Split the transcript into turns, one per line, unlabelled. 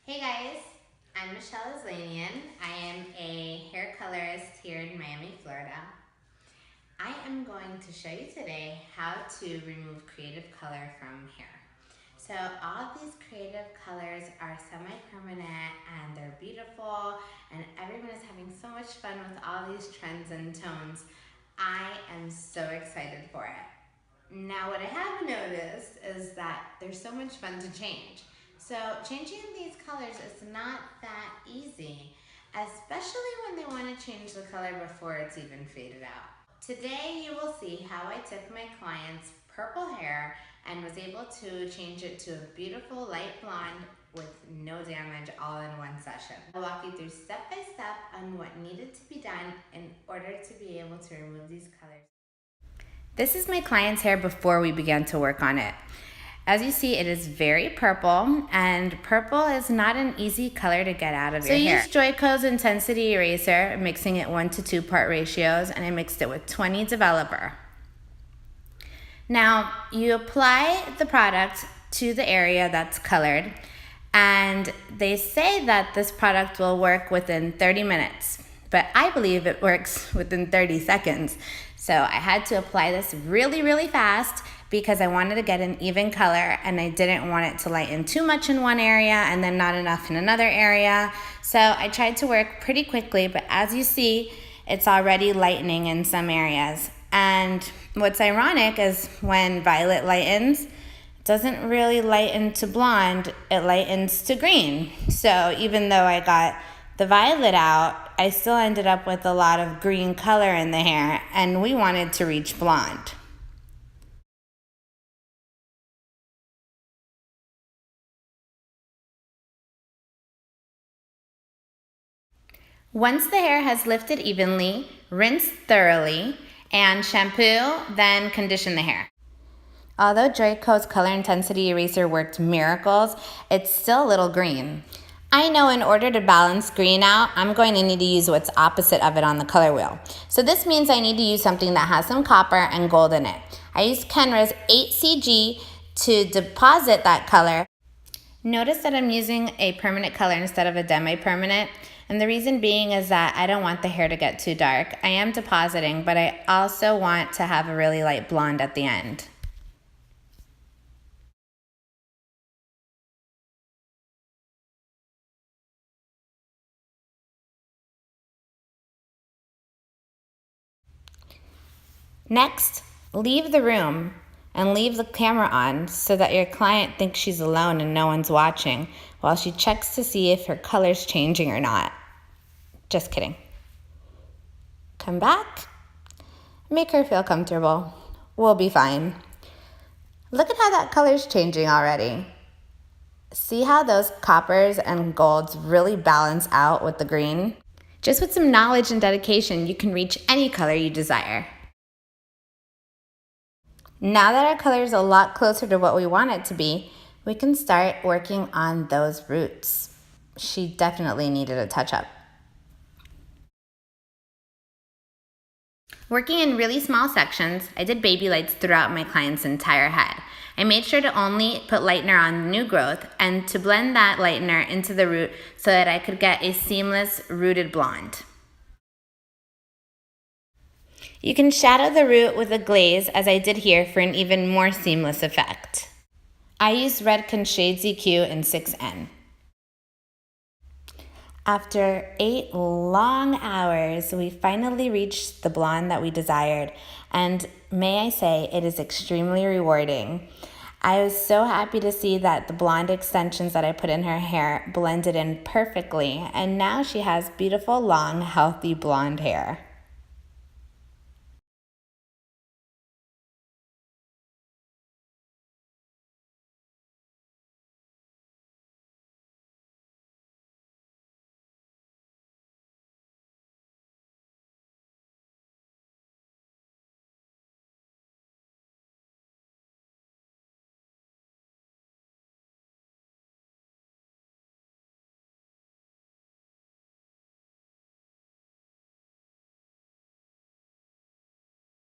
Hey guys, I'm Michelle Islanian. I am a hair colorist here in Miami, Florida. I am going to show you today how to remove creative color from hair. So all of these creative colors are semi-permanent and they're beautiful and everyone is having so much fun with all these trends and tones. I am so excited for it. Now what I have noticed is that there's so much fun to change. So changing these colors is not that easy, especially when they want to change the color before it's even faded out. Today you will see how I took my client's purple hair and was able to change it to a beautiful light blonde with no damage all in one session. I'll walk you through step by step on what needed to be done in order to be able to remove these colors. This is my client's hair before we began to work on it. As you see, it is very purple, and purple is not an easy color to get out of your hair. So I used Joico's Intensity Eraser, mixing it 1 to 2 part ratios, and I mixed it with 20 Developer. Now, you apply the product to the area that's colored, and they say that this product will work within 30 minutes, but I believe it works within 30 seconds. So I had to apply this really, really fast because I wanted to get an even color and I didn't want it to lighten too much in one area and then not enough in another area. So I tried to work pretty quickly, but as you see, it's already lightening in some areas. And what's ironic is when violet lightens, it doesn't really lighten to blonde, it lightens to green. So even though I got the violet out, I still ended up with a lot of green color in the hair, and we wanted to reach blonde. Once the hair has lifted evenly, rinse thoroughly, and shampoo, then condition the hair. Although Joico's Color Intensity Eraser worked miracles, it's still a little green. I know in order to balance green out, I'm going to need to use what's opposite of it on the color wheel. So this means I need to use something that has some copper and gold in it. I used Kenra's 8CG to deposit that color. Notice that I'm using a permanent color instead of a demi-permanent. And the reason being is that I don't want the hair to get too dark. I am depositing, but I also want to have a really light blonde at the end. Next, leave the room and leave the camera on so that your client thinks she's alone and no one's watching while she checks to see if her color's changing or not. Just kidding. Come back, make her feel comfortable. We'll be fine. Look at how that color's changing already. See how those coppers and golds really balance out with the green? Just with some knowledge and dedication, you can reach any color you desire. Now that our color is a lot closer to what we want it to be, we can start working on those roots. She definitely needed a touch-up. Working in really small sections, I did baby lights throughout my client's entire head. I made sure to only put lightener on new growth and to blend that lightener into the root so that I could get a seamless rooted blonde. You can shadow the root with a glaze, as I did here, for an even more seamless effect. I used Redken Shade ZQ in 6N. After 8 long hours, we finally reached the blonde that we desired, and may I say, it is extremely rewarding. I was so happy to see that the blonde extensions that I put in her hair blended in perfectly, and now she has beautiful, long, healthy blonde hair.